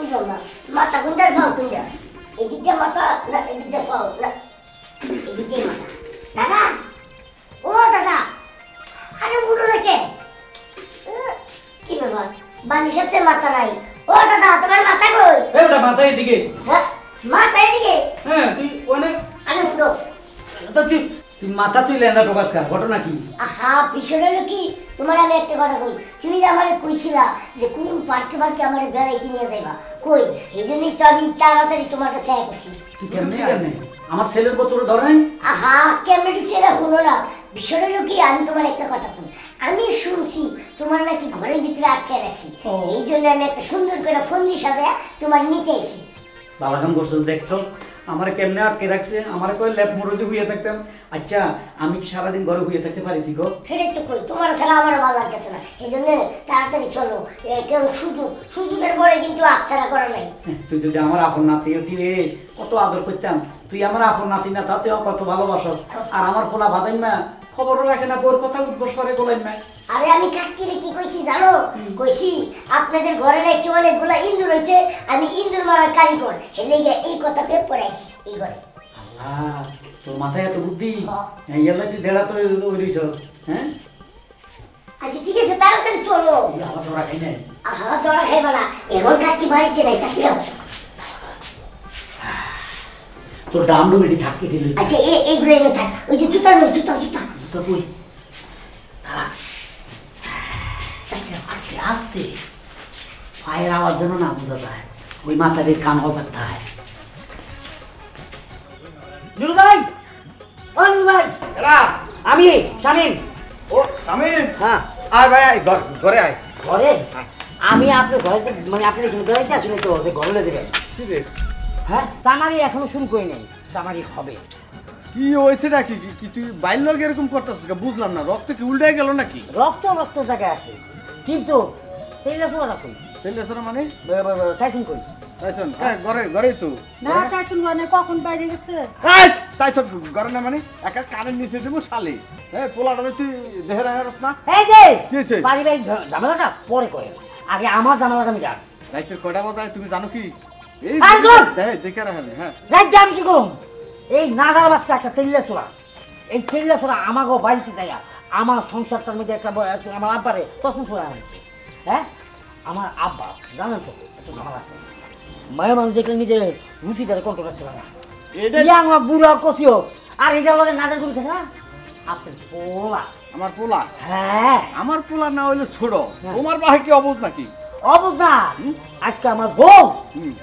বুঝলাম না মাথা কোনটার পাও কোনটা এদিকে মাথা না এদিকে পাও না এদিকে মাথা দাদা ও দাদা আরে বুড়ো রেখে কি ব্যাপার বালিশের চেয়ে মাথা নাই ও দাদা তোমার মাথা কই ওটা মাথা এদিকে হ্যাঁ মাথা এদিকে হ্যাঁ তুই অনেক আরে বুড়ো তো তুই মাথা তুই লেন্দা টোকাস কার ঘটনা কি আহা পিছনে হলো কি তোমার আমি একটা কথা কই তুমি যে আমারে কইছিলা যে কোন পার্কে পার্কে আমারে বেড়াইতে নিয়ে যাইবা কই এই জন্যই তো আমি তাড়াতাড়ি তোমার কাছে আসছি তুই কেমনে আমার ছেলের কত ধরে নাই আহা কেমনে ছেলে হলো না বিষয়টা হলো কি আমি তোমার একটা কথা কই আমি শুনছি তোমার নাকি ঘরের ভিতরে আটকে রাখছি এই জন্য আমি একটা সুন্দর করে ফন্দি সাজায় তোমার নিতে এসেছি বাবা কাম করছো দেখছো আমার কেমনে আটকে রাখছে আমার কই ল্যাপ মুরুদি হইয়া থাকতাম আচ্ছা আমি কি সারাদিন ঘরে হইয়া থাকতে পারি ঠিক সেটাই তো কই তোমার ছাড়া আমার ভালো লাগছে না এই জন্য তাড়াতাড়ি চলো কেউ সুযোগের পরে কিন্তু আচ্ছাড়া করা নাই তুই যদি আমার আপন নাতি হতি রে কত আদর করতাম তুই আমার আপন নাতি না তাতেও কত ভালোবাসস আর আমার পোলা বাদাই না খবরও রাখে না বোর কথা উঠবস করে বলেন না আরে আমি কাকিরে কি কইছি জানো কইছি আপনাদের ঘরে নাকি অনেকগুলা ইন্দুর হয়েছে আমি ইন্দুর মারার কারিগর হেলে গিয়ে এই কথাকে পড়াইছি এই ঘরে তোর মাথায় এত বুদ্ধি এগুলো তুই দেড়া তো ওই রইছস হ্যাঁ আচ্ছা ঠিক আছে তাড়াতাড়ি চলো আমার তোরা খাই নাই আহা তোরা খাইবা না এখন কাকি বাড়িতে নাই কাকি দাও তোর দাম ডুবেটি থাকতে দিল আচ্ছা এইগুলো এনে থাক ওই যে জুতা জুতা জুতা জুতা কই আস্তে আস্তে পায়ের আওয়াজ যেন না বোঝা যায় ওই মাথার কান হজাক থাকে নুরু ভাই ও নুরু ভাই এরা আমি শামিম ও শামিম হ্যাঁ আয় ভাই আয় ঘরে আয় ঘরে আমি আপনার ঘরে মানে আপনি এখানে বেড়াইতে আসলে তো ঘরে যাবেন কি রে হ্যাঁ চামারি এখনো শুরু করি নাই চামারি হবে কি হয়েছে নাকি কি তুই বাইর লোক এরকম করতেছিস বুঝলাম না রক্ত কি উল্টে গেল নাকি রক্ত জায়গায় আছে কিন্তু তেলে ফোড়া কই তেলে সরা মানে টাইসন কই তাইছন ঘরে তো না টাইসন মানে কখন বাইরে গেছে তাইছন ঘরে না মানে একা কানের নিচে দেবো শালি হ্যাঁ পোলাটা তুই দেহে রাখারস না এই যে কি হয়েছে পারিবারিক ঝামেলাটা পরে করে আগে আমার ঝামেলাটা আমি জান রাইতের কয়টা বাজায় তুমি জানো কি এই দেখে রাখেন হ্যাঁ রাইতে আমি কি করুম এই নাগার বাচ্চা একটা তেল্লা ছোড়া এই তেল্লা ছোড়া আমাকেও বাড়িতে দেয়া আমার সংসারটার মধ্যে একটা আমার আব্বারে তখন ছোড়া আনছে হ্যাঁ আমার আব্বা জানেন তো একটু ঝামেলা আছে মায়ের মানুষ দেখলে নিজের রুচিটারে কন্ট্রোল করতে পারে না এটা আমার বুড়া কষিও আর এটার লগে নাটের করে খেলা আপনার পোলা আমার পোলা হ্যাঁ আমার পোলা না হইলে ছোড়ো তোমার বাহে কি অবুঝ নাকি অবুঝ না আজকে আমার বউ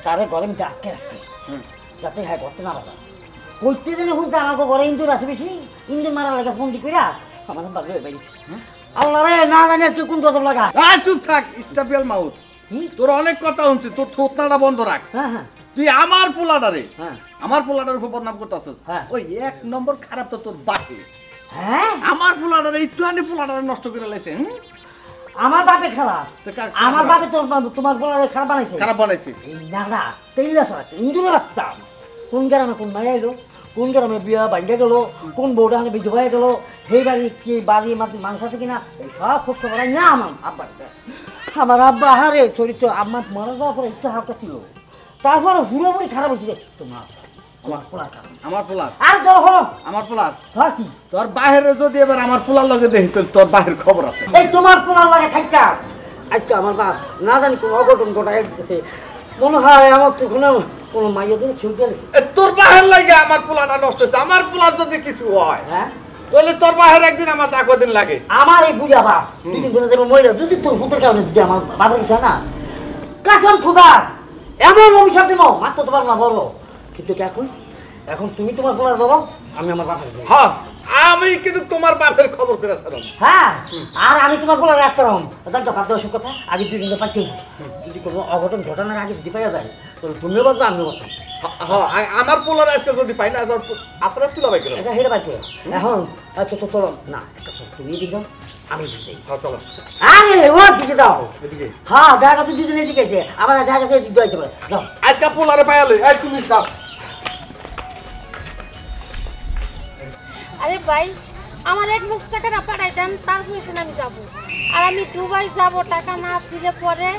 তারে ঘরে মধ্যে আটকে রাখছে যাতে হ্যাঁ করতে না পারা কইতে জেনে শুনতে আমাকে ঘরে ইন্দুর আছে বেশি ইন্দুর মারার লাগে ফোন দি কইরা আমার বাজে বাইছে আল্লাহ রে না জানি আজকে কোন কথা লাগা চুপ থাক স্টাপিয়াল মাউথ তোর অনেক কথা হচ্ছে তোর থোতনাটা বন্ধ রাখ হ্যাঁ হ্যাঁ তুই আমার পোলাটারে হ্যাঁ আমার পোলাটার উপর বদনাম করতেছিস হ্যাঁ ওই এক নম্বর খারাপ তো তোর বাপে হ্যাঁ আমার পোলাটারে একটুখানি পোলাটারে নষ্ট করে লাইছে আমার বাপে খারাপ আমার বাপে তোমার বলারে খারাপ বানাইছে খারাপ বানাইছে না না তেইলা সারা ইন্দুরের রাস্তা কোন গ্রামে কোন মায়া এলো কোন গ্রামে বিয়া ভাঙ্গে গেল কোন বউটা হানে বিধবা হয়ে গেল সেই বাড়ি কি বাড়ি মানুষ আছে কিনা এই সব খোঁজ খবর না আমার আব্বা হারে চরিত্র আমার মারা যাওয়ার পরে একটু হালকা ছিল তারপরে হুড়োহুড়ি খারাপ হয়েছে তোমার আমার পোলা আর দল হলো আমার পোলা হ্যাঁ কি তোর বাহিরে যদি এবার আমার পোলার লগে দেখি তোর বাহির খবর আছে এই তোমার পোলার লাগে থাকতা আজকে আমার বাপ না জানি কোন অঘটন ঘটায় গেছে মনে হয় আমার তো কোনো মাইয়াদের খেলতে গেছে তোর বাহির লাগে আমার পোলাটা নষ্ট হয়েছে আমার পোলার যদি কিছু হয় হ্যাঁ তাহলে তোর বাহির একদিন আমার চা কদিন লাগে আমার এই বুঝা বাপ দুদিন ধরে যাবে মহিলা যদি তোর ভূতের কারণে যদি আমার বাবার কিছু না কাসম খুদা এমন অভিশাপ দিব মাত্র তোমার না বলো কিন্তু এখন তুমি তোমার পোলার বাবা আমি আমার বাপের হ্যাঁ আমি কিন্তু তোমার বাপের খবর করেছিলাম হ্যাঁ আর আমি তোমার পোলার রাস্তা রকম তো ভাবতে অসুখ কথা আগে দুই দিন পাইতে যদি কোনো অঘটন ঘটনার আগে যদি পাইয়া যায় তাহলে তুমিও বলতো আমিও বলতাম আমার পোলার আজকে যদি পাই না আপনার তুলা পাই আচ্ছা হেরে পাই এখন আচ্ছা তো চলো না তুমি দিকে যাও আমি দিকে হ্যাঁ চলো আরে ও দিকে যাও হ্যাঁ দেখা গেছে দুজনে দিকে আছে আবার দেখা গেছে এদিক যাইতে পারে যাও আজকে পোলারে পাইলে এই তুমি যাও আরে ভাই আমার 1 মাস টাকা না পাঠাই দেন তারপরে সেখানে আমি যাবো আর আমি দুবাই যাব টাকা না দিলে পরে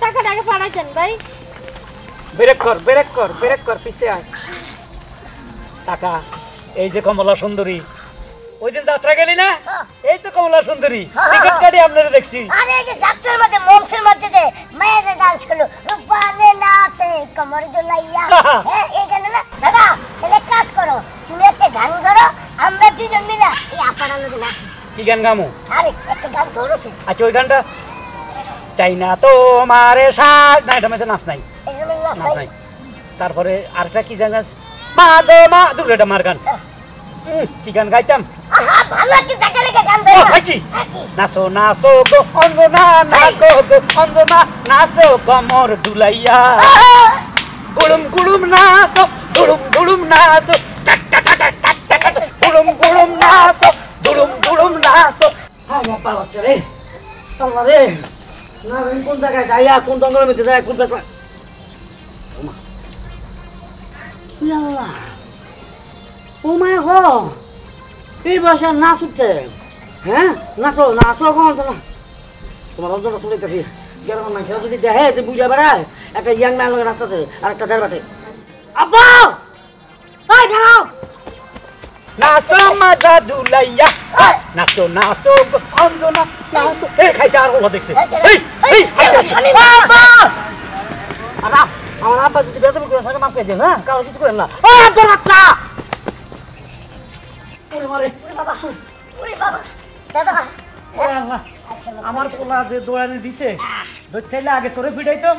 টাকাটাকে পাঠাই দেন ভাই ব্রেক কর পিছে আয় টাকা এই যে কমলা সুন্দরী ওই দিন যাত্রা গেলি না এই তো কমলা সুন্দরী টিকিট কাটি আপনারা দেখছি আরে এই যে যাত্রার মধ্যে মঞ্চের মধ্যে দে মেয়েরা ডান্স করলো রূপানে নাচে কমর দোলাইয়া হ্যাঁ এই গানে না দাদা তাহলে কাজ করো তুমি একটা গান ধরো আমরা দুজন মিলে এই আপার আলোকে নাচি কি গান গামু আরে একটা গান ধরো আচ্ছা ওই গানটা চাই না তো মারে সাজ না এটা মধ্যে নাচ নাই নাচ নাই তারপরে আরেকটা কি গান আছে মা দো মা দুটো মার গান কি গান গাইতাম ভালো একটা জায়গা লেগে গান ও ধরো গাইছি নাচো নাচো গো অঞ্জনা নাচো গো অঞ্জনা নাচো কমর দুলাইয়া গুলুম গুলুম নাচো গুলুম গুলুম নাচো গুলুম গুলুম নাচো গুলুম গুলুম নাচো আমার পা হচ্ছে রে আল্লাহ রে না আমি কোন জায়গায় যাইয়া কোন জঙ্গলের মধ্যে যায় কোন পেছনে আল্লাহ ও মাই গো এই বয়সে নাচ উঠছে হ্যাঁ নাচো নাচো কোন না তোমার অঞ্চল শুনেছি গ্রামের মানুষ যদি দেখে যে বুঝে বেড়ায় একটা ইয়াং ম্যান লোক নাচতেছে আর একটা দেড় বাটে আব্বা এই দাঁড়াও নাচো মাজা দুলাইয়া নাচো নাচো গো অঞ্জনা নাচো এই খাইছে আর ও দেখছে এই এই আব্বা আরা আমার আব্বা যদি বেতন করে থাকে মাফ করে দেন হ্যাঁ কারো কিছু করেন না ও আব্বার বাচ্চা ওরে মারে ওরে বাবা দাদা ওরে আল্লাহ আমার পোলা যে দোয়ানি দিছে ধরতেইলে আগে তোরে ফিটাইতো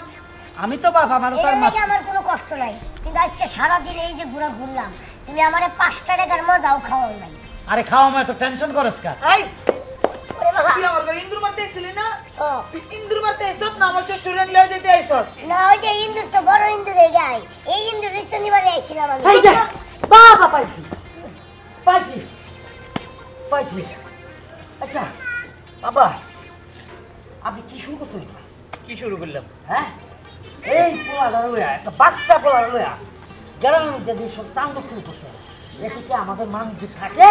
আমি তো বাবা আমার তার মা আমার কোনো কষ্ট নাই কিন্তু আজকে সারাদিন এই যে ঘুরলাম তুমি আমারে 5 টাকার মজাও খাওয়াও নাই আরে খাওয়া মা তো টেনশন করস কা এই ওরে বাবা তুই আমার ঘরে ইন্দুর মারতে এসেছিলি না ও, তুই ইন্দুর মারতে এসত না আমার শ্বশুরের লয়ে যেতে আইসত না ওই যে ইন্দুর তো বড় ইন্দুর এটাই এই ইন্দুর তো নিবারে আইছিলাম আমি এই যে বাবা পাইছি পাইছি পাইছি আচ্ছা বাবা আপনি কি শুরু করছেন কি শুরু করলাম হ্যাঁ এই পোলাটা লইয়া একটা বাচ্চা পোলা লইয়া গ্রামের মধ্যে যে সব তাণ্ডব শুরু করছে এতে কি আমাদের মানুষ যে থাকে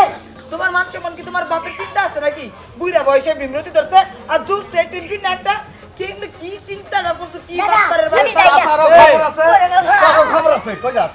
তোমার মান সম্মান কি তোমার বাপের চিন্তা আছে নাকি বুইরা বয়সে বিমরতি ধরছে আর জুস সেটিন না একটা কি চিন্তাটা করছো কি দাদা, বাপারের আমি বাড়ি যাই। চাচারও খবর আছে ওরে বাবা। তোরও খবর আছে কই যাস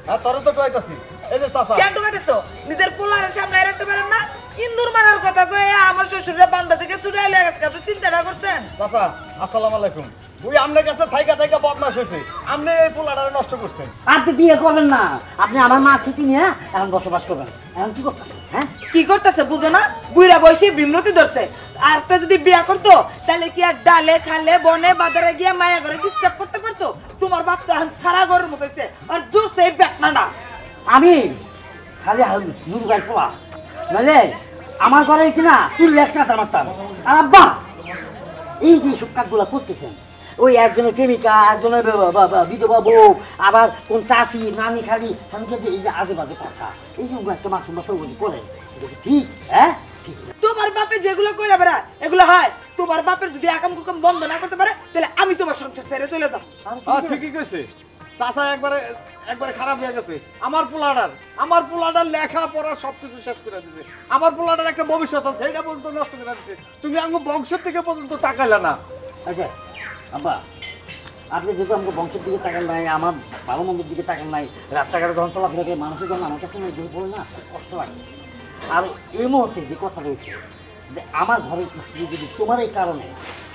হ্যাঁ তোর তো কইতাছি এই যে চাচা কেন ঢুকাইতেছো নিজের পোলারের সামনে রাখতে পারেন না ইন্দুর মারার কথা কয়ে আমার শ্বশুরের বান্দা থেকে চুরে আইলে গেছে আপনি চিন্তাটা করছেন চাচা আসসালামু আলাইকুম ওই আমনে কাছে থাইকা থাইকা বদমাশ হয়েছে আমনে এই পোলাটারে নষ্ট করছেন আপনি বিয়ে করবেন না আপনি আমার মা স্মৃতি নিয়ে এখন বসবাস করবেন এখন কি করতেছেন হ্যাঁ কি করতেছে বুঝো না বুইরা বয়সে বিমরতি ধরছে আর একটা যদি বিয়া করতো তাহলে কি আর ডালে খালে বনে বাজারে গিয়ে মায়া ঘরে ডিস্টার্ব করতে পারতো তোমার বাপ তো এখন সারা ঘরের মতো হয়েছে আর জোর সেই ব্যাটনা না আমি খালি নুরু গাই পোলা নাহলে আমার ঘরে কিনা তুই লেখটা মারতাম আর আব্বা এই যে সব কাজগুলো করতেছেন ওই একজনের প্রেমিকা একজনের বিধবা বউ আবার কোন চাষি নানি খালি স্বামীকে যে এই যে আজে বাজে কথা এই যে একটা মাসুম মাত্র করে এটা কি ঠিক হ্যাঁ ঠিক না। তোমার বাপে যেগুলো করে বেড়া এগুলো হয় তোমার বাপের যদি আকাম কুকাম বন্ধ না করতে পারে তাহলে আমি তোমার সংসার ছেড়ে চলে যাবো হ্যাঁ ঠিকই কইছে চাচা একবারে খারাপ হয়ে গেছে আমার পোলাটার লেখা পড়া সবকিছু শেষ করে দিছে আমার পোলাটার একটা ভবিষ্যৎ আছে সেটা পর্যন্ত নষ্ট করে দিছে তুমি আমার বংশ থেকে পর্যন্ত টাকাইলা না আচ্ছা আব্বা আপনি যেহেতু আমাকে বংশের দিকে তাকান নাই আমার ভালো মন্দির দিকে তাকান নাই রাস্তাঘাটে যখন চলাফেরা করে মানুষের যখন আমার কাছে বলে না খুব কষ্ট লাগে আর এই মুহূর্তে যে কথা রয়েছে যে আমার ঘরের স্ত্রী যদি তোমার এই কারণে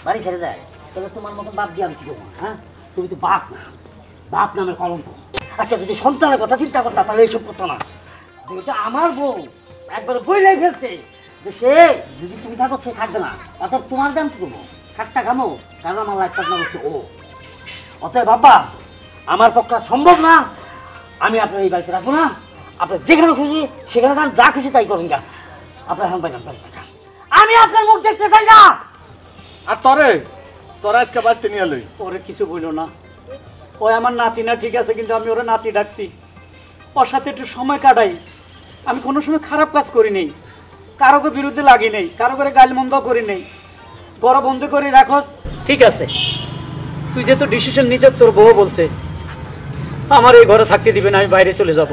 বাড়ি ছেড়ে যায় তাহলে তোমার মতো বাপ দিয়ে আমি কি করবো হ্যাঁ তুমি তো বাপ না বাপ নামের কলঙ্ক আজকে যদি সন্তানের কথা চিন্তা করতাম তাহলে এইসব করতো না যেহেতু আমার বউ একবার বইলাই ফেলতে যে সে যদি তুমি থাকো সে থাকবে না অর্থাৎ তোমার দাম কি করবো খাটটা খামো কারণ আমার লাইফ পার্টনার হচ্ছে ও অতএব বাবা আমার পক্ষে আর সম্ভব না আমি আপনার এই বাড়িতে রাখবো না আপনার যেখানে খুশি সেখানে যান যা খুশি তাই করুন গা আপনার এখন বাইনাম বাড়িতে যান। আমি আপনার মুখ দেখতে চাই না আর তোরা আজকে বাড়িতে নিয়ে লই ওরে কিছু বইল না ওই আমার নাতি না ঠিক আছে কিন্তু আমি ওরা নাতি ডাকছি ওর সাথে একটু সময় কাটাই আমি কোনো সময় খারাপ কাজ করি নেই কারোকে বিরুদ্ধে লাগি নেই কারো করে গালমন্দ করি নেই বড় বন্ধু করে রাখস ঠিক আছে তুই যেহেতু ডিসিশন নিচ তোর বউ বলছে আমার এই ঘরে থাকতে দিবে না আমি বাইরে চলে যাব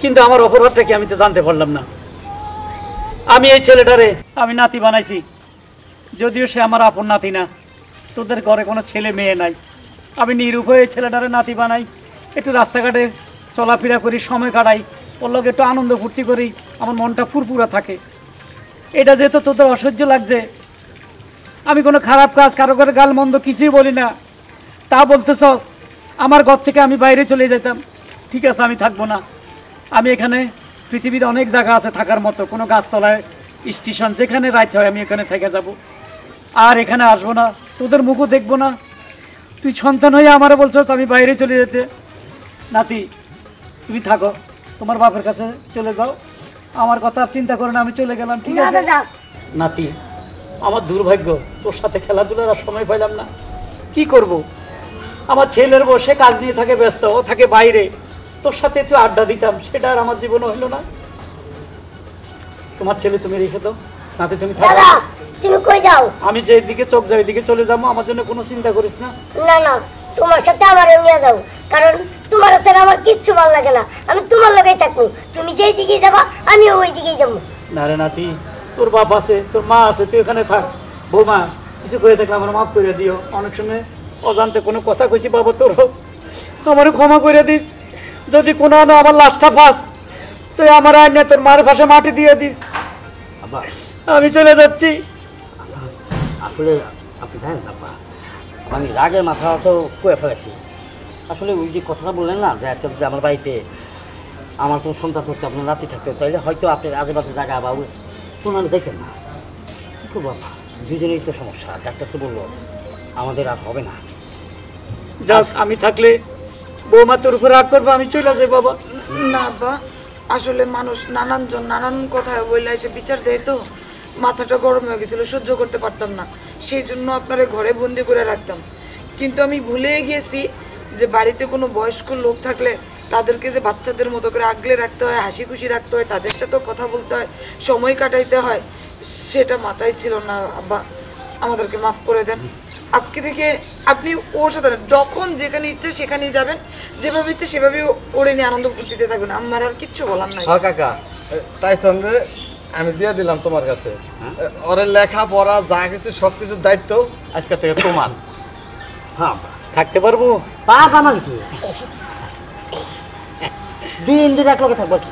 কিন্তু আমার অপরাধটা কি আমি তো জানতে পারলাম না আমি এই ছেলেটারে আমি নাতি বানাইছি যদিও সে আমার আপন নাতি না তোদের ঘরে কোনো ছেলে মেয়ে নাই আমি নিরুপায় ছেলেটারে নাতি বানাই, একটু রাস্তাঘাটে চলাফেরা করি, সময় কাটাই, ওর লগে একটু আনন্দ ফুর্তি করি, আমার মনটা ফুরফুরা থাকে। এটা যেহেতু তোদের অসহ্য লাগছে, আমি কোনো খারাপ কাজ কারো করে গাল মন্দ কিছুই বলি না, তা বলতেছস আমার ঘর থেকে আমি বাইরে চলে যেতাম। ঠিক আছে, আমি থাকবো না। আমি এখানে পৃথিবীর অনেক জায়গা আছে থাকার মতো, কোনো গাছতলায়, স্টেশন, যেখানে রাইত হয় আমি এখানে থেকে যাব। আর এখানে আসবো না, তোদের মুখও দেখবো না। তুই সন্তান হয়ে আমারও বলছস আমি বাইরে চলে যেতে। নাতি, তুমি থাকো, তোমার বাপের কাছে চলে যাও, আমার কথা আর চিন্তা করে না, আমি চলে গেলাম। ঠিক না আছে দাদা, নাতি, আমার দুর্ভাগ্য, তোর সাথে খেলাধুলার আর সময় পাইলাম না। কি করব? আমার ছেলের বসে কাজ নিয়ে থাকে ব্যস্ত, ও থাকে বাইরে, তোর সাথে একটু আড্ডা দিতাম, সেটা আর আমার জীবনে হইল না। তোমার ছেলে তুমি রেখে দাও, নাতি তুমি থাকো। দাদা তুমি কই যাও? আমি যে দিকে চোখ যাই ওইদিকে চলে যাবো, আমার জন্য কোনো চিন্তা করিস না। না না, তোমার সাথে আমার নিয়ে যাও, কারণ তোমার ছাড়া আমার কিচ্ছু ভালো লাগে না। আমি তোমার লগেই থাকবো, তুমি যেই দিকেই যাবা আমিও ওই দিকেই যাবো। না রে নাতি, তোর বাপ আছে, তোর মা আছে, তুই এখানে থাক। বৌমা, কিছু করে থাকলে আমার মাফ করে দিও। অনেক সময় অজান্তে কোনো কথা কইছি বাবা, তোর আমারও ক্ষমা করে দিস। যদি কোনো না আমার লাশটা পাস, তুই আমার আইনে তোর মার ভাষা মাটি দিয়ে দিস। আব্বা, আমি চলে যাচ্ছি। আসলে আপনি জানেন আব্বা, আমি রাগের মাথা তো কয়ে ফেলেছি। আসলে ওই যে কথাটা বললেন না যে আজকে যদি আমার বাড়িতে আমার কোনো সন্তান থাকতো, আপনার নাতি থাকতো, তাইলে হয়তো আপনার আশেপাশে জায়গা বা কোনো আমি দেখতেন না। কী করবো আব্বা, দুজনেই তো সমস্যা। ডাক্তার তো বললো আমাদের আর হবে না। যাক, আমি থাকলে বৌমা তোর উপর রাগ করবো, আমি চলে যাই বাবা। না আব্বা, আসলে মানুষ নানানজন নানান কথা বললে এসে বিচার দেয় তো, মাথাটা গরম হয়ে গেছিল, সহ্য করতে পারতাম না, সেই জন্য আপনারে ঘরে বন্দি করে রাখতাম। কিন্তু আমি ভুলে গিয়েছি যে বাড়িতে কোনো বয়স্ক লোক থাকলে তাদেরকে যে বাচ্চাদের মতো করে আগলে রাখতে হয়, হাসি খুশি রাখতে হয়, তাদের সাথেও কথা বলতে হয়, সময় কাটাইতে হয়, সেটা মাথায় ছিল না আব্বা। আমাদেরকে মাফ করে দেন। আজকে থেকে আপনি ওর সাথে যখন যেখানে ইচ্ছে সেখানেই যাবেন, যেভাবে ইচ্ছে সেভাবে ওরে নিয়ে আনন্দ ফুর্তিতে থাকবেন। আমার আর কিচ্ছু বলার নাই। হ্যাঁ কাকা, তাই সঙ্গে আমি দিয়ে দিলাম তোমার কাছে। ওরে লেখা পড়া যা কিছু সব কিছুর দায়িত্ব আজকে থেকে তোমার। হ্যাঁ আব্বা, থাকতে পারবো? পাপ আমার কি, দিন দিন এক লগে থাকবো কি।